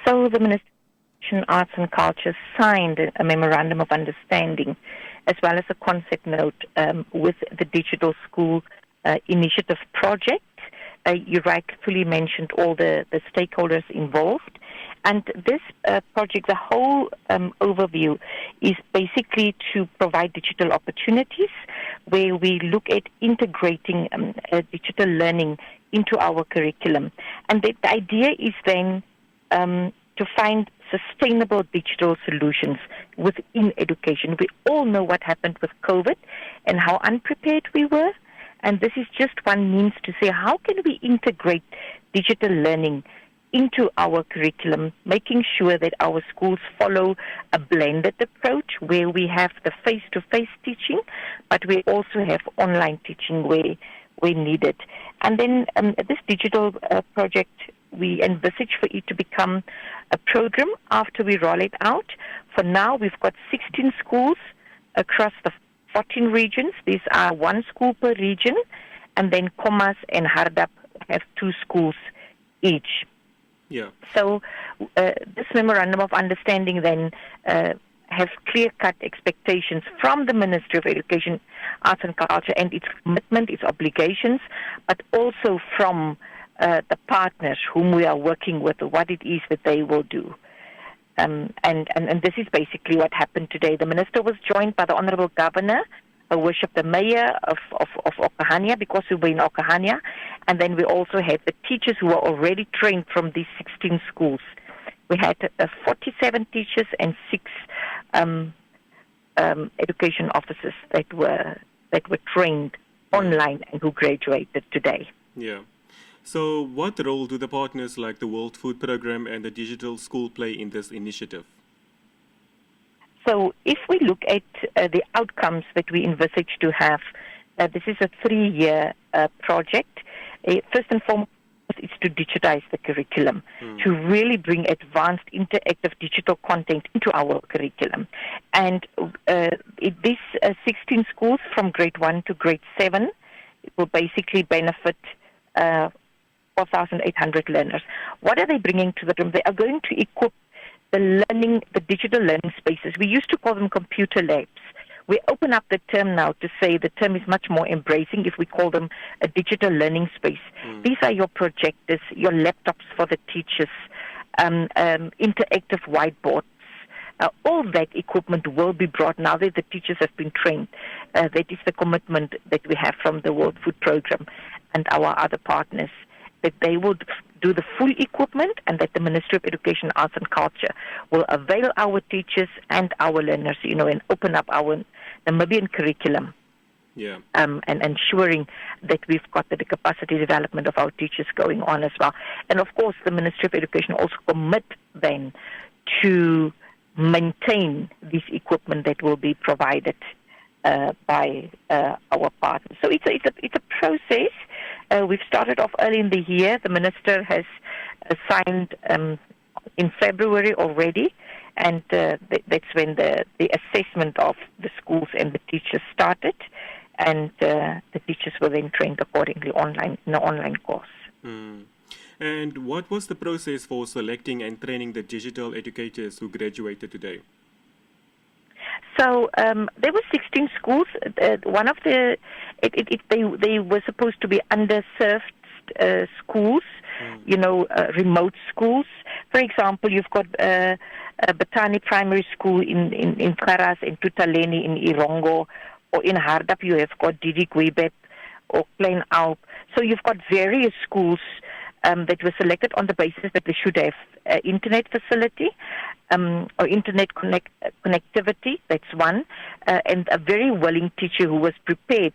So the Ministry of Arts and Culture signed a memorandum of understanding as well as a concept note with the Digital School Initiative project. You rightfully mentioned all the stakeholders involved. And this project, the whole overview, is basically to provide digital opportunities where we look at integrating digital learning into our curriculum. And the idea is then to find sustainable digital solutions within education. We all know what happened with COVID and how unprepared we were. And this is just one means to say, how can we integrate digital learning into our curriculum, making sure that our schools follow a blended approach where we have the face-to-face teaching, but we also have online teaching where needed. And then this digital project, we envisage for it to become a program after we roll it out. For now, we've got 16 schools across the 14 regions. These are one school per region, and then Khomas and Hardap have 2 schools each. Yeah. So this memorandum of understanding then has clear-cut expectations from the Ministry of Education, Arts and Culture and its commitment, its obligations, but also from the partners whom we are working with, what it is that they will do. And this is basically what happened today. The Minister was joined by the Honourable Governor, Her Worship the Mayor of Okahandja, because we were in Okahandja, and then we also had the teachers who were already trained from these 16 schools. We had 47 teachers and 6 education officers that were trained online and who graduated today. Yeah. So what role do the partners like the World Food Programme and the Digital School play in this initiative? So if we look at the outcomes that we envisage to have, this is a 3-year project. First and foremost, it's to digitize the curriculum, to really bring advanced interactive digital content into our curriculum. And these 16 schools from grade 1 to grade 7 will basically benefit 4,800 learners. What are they bringing to the room? They are going to equip the digital learning spaces. We used to call them computer labs. We open up the term now to say the term is much more embracing if we call them a digital learning space. These are your projectors, your laptops for the teachers, interactive whiteboards. All that equipment will be brought now that the teachers have been trained. That is the commitment that we have from the World Food Programme and our other partners, that they will do the full equipment and that the Ministry of Education, Arts and Culture will avail our teachers and our learners, and open up our Namibian curriculum. Yeah. And ensuring that we've got the capacity development of our teachers going on as well. And of course, the Ministry of Education also commit then to maintain this equipment that will be provided by our partners. So it's a process. We've started off early in the year. The Minister has signed in February already, and that's when the assessment of the schools and the teachers started, and the teachers were then trained accordingly online in an online course. And what was the process for selecting and training the digital educators who graduated today? So there were 16 schools. One of they were supposed to be underserved schools, remote schools. For example, you've got Batani Primary School in Karas, in Tutaleni, in Irongo, or in Hardap you have got Didi Gwebet or Klein Alp. So you've got various schools that were selected on the basis that they should have internet facility or internet connectivity. That's one, and a very willing teacher who was prepared,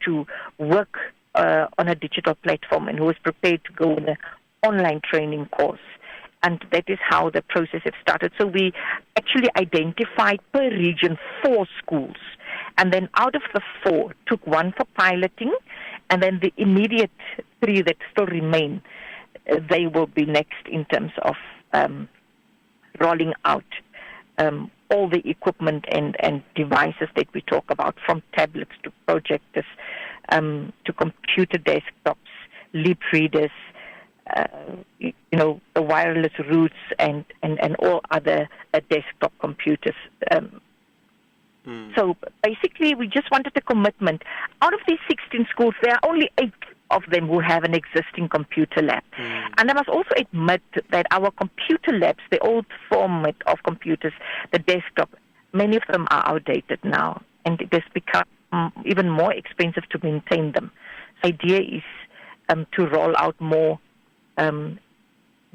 to work on a digital platform and who was prepared to go on an online training course. And that is how the process has started. So we actually identified per region 4 schools. And then out of the 4, took 1 for piloting, and then the immediate 3 that still remain, they will be next in terms of rolling out all the equipment and devices that we talk about, from tablets to projectors to computer desktops, lip readers, the wireless routes and all other desktop computers. So basically, we just wanted a commitment. Out of these 16 schools, there are only 8 of them who have an existing computer lab. And I must also admit that our computer labs, the old format of computers, the desktop, many of them are outdated now, and it has become even more expensive to maintain them. The idea is to roll out more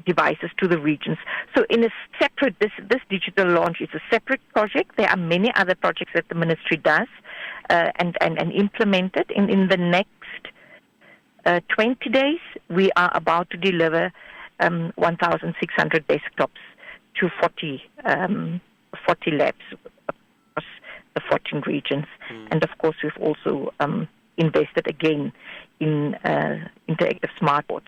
devices to the regions. So in a separate, this digital launch is a separate project. There are many other projects that the ministry does and implemented. In the next 20 days, we are about to deliver 1,600 desktops to 40 labs across the 14 regions. And of course, we've also invested again in interactive smart boards.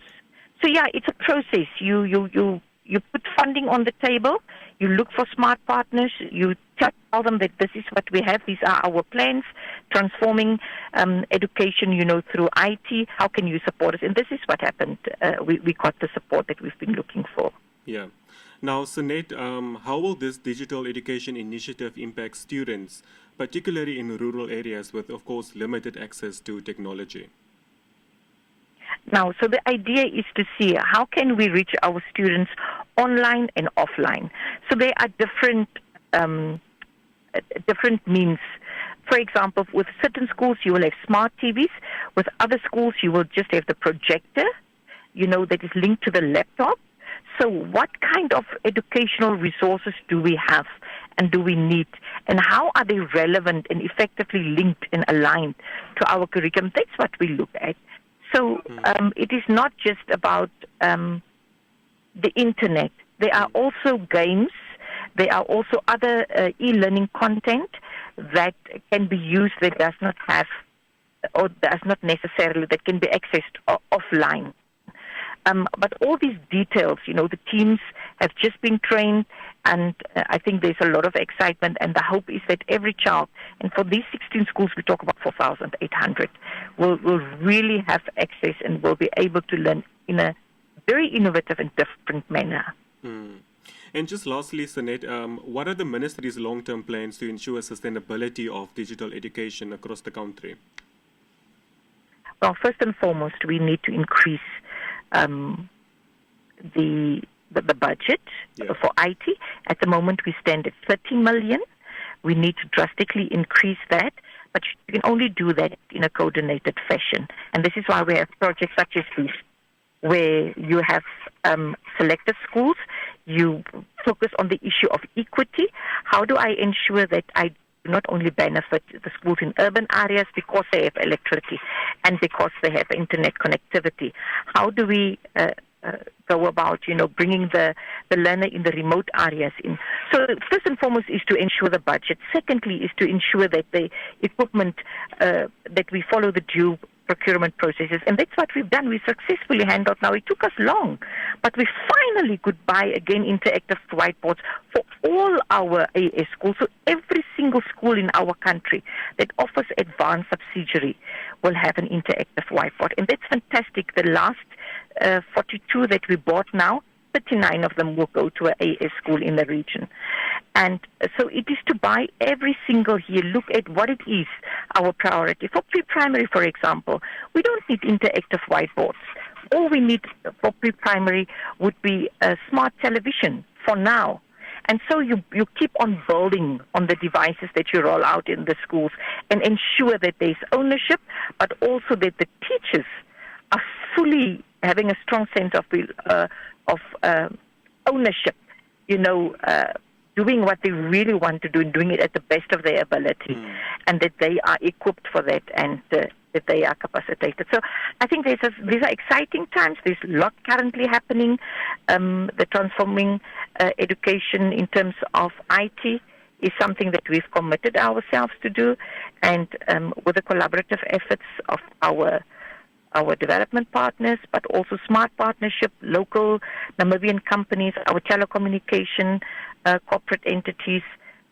So yeah, it's a process. You put funding on the table. You look for smart partners. You tell them that this is what we have. These are our plans. Transforming education, through IT. How can you support us? And this is what happened. We got the support that we've been looking for. Yeah. Now, Sanet, how will this digital education initiative impact students, particularly in rural areas with, of course, limited access to technology? Now, so the idea is to see how can we reach our students online and offline. So there are different means. For example, with certain schools, you will have smart TVs. With other schools, you will just have the projector, that is linked to the laptop. So what kind of educational resources do we have and do we need? And how are they relevant and effectively linked and aligned to our curriculum? That's what we look at. So it is not just about the Internet. There are also games. There are also other e-learning content that can be used that does not have or does not necessarily, that can be accessed offline. But all these details, the teams have just been trained, and I think there's a lot of excitement, and the hope is that every child, and for these 16 schools, we talk about 4,800, will really have access and will be able to learn in a very innovative and different manner. And just lastly, Sanet, what are the ministry's long-term plans to ensure sustainability of digital education across the country? Well, first and foremost, we need to increase the budget for IT. At the moment, we stand at 30 million. We need to drastically increase that, but you can only do that in a coordinated fashion. And this is why we have projects such as these, where you have selected schools, you focus on the issue of equity. How do I ensure that I do not only benefit the schools in urban areas because they have electricity and because they have internet connectivity? How do we go about, bringing the learner in the remote areas in? So first and foremost is to ensure the budget. Secondly is to ensure that the equipment, that we follow the due procurement processes. And that's what we've done. We successfully handled out now. It took us long, but we finally could buy again interactive whiteboards for all our AS schools. So every single school in our country that offers advanced subsidiary will have an interactive whiteboard. And that's fantastic. The last 42 that we bought now, 39 of them will go to an AS school in the region. And so it is to buy every single year, look at what it is, our priority. For pre-primary, for example, we don't need interactive whiteboards. All we need for pre-primary would be a smart television for now. And so you keep on building on the devices that you roll out in the schools and ensure that there's ownership, but also that the teachers are fully having a strong sense of ownership, doing what they really want to do and doing it at the best of their ability, and that they are equipped for that and that they are capacitated. So I think these are exciting times. There's a lot currently happening. The transforming education in terms of IT is something that we've committed ourselves to do, and with the collaborative efforts of our development partners, but also smart partnership, local Namibian companies, our telecommunication corporate entities.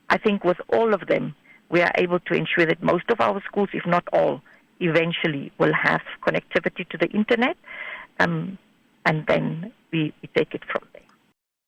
I think with all of them, we are able to ensure that most of our schools, if not all, eventually will have connectivity to the internet. and then we take it from there.